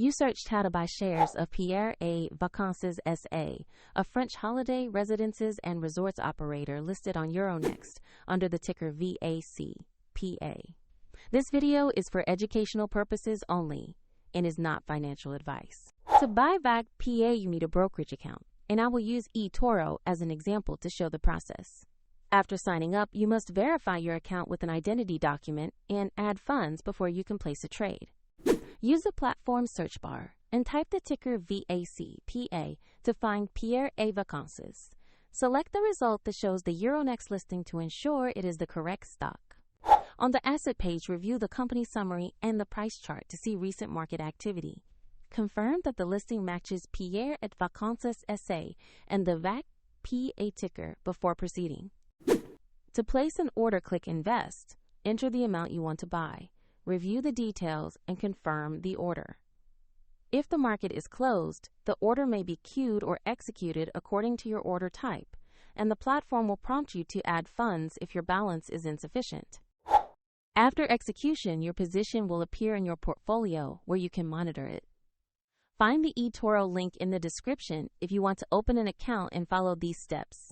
You searched how to buy shares of Pierre Vacances SA, a French holiday, residences, and resorts operator listed on Euronext under the ticker VAC.PA. This video is for educational purposes only and is not financial advice. To buy VAC.PA, you need a brokerage account, and I will use eToro as an example to show the process. After signing up, you must verify your account with an identity document and add funds before you can place a trade. Use the platform search bar and type the ticker VAC.PA to find Pierre Vacances. Select the result that shows the Euronext listing to ensure it is the correct stock. On the asset page, review the company summary and the price chart to see recent market activity. Confirm that the listing matches Pierre Vacances SA and the VAC.PA ticker before proceeding. To place an order, click Invest. Enter the amount you want to buy. Review the details and confirm the order. If the market is closed, the order may be queued or executed according to your order type, and the platform will prompt you to add funds if your balance is insufficient. After execution, your position will appear in your portfolio where you can monitor it. Find the eToro link in the description if you want to open an account and follow these steps.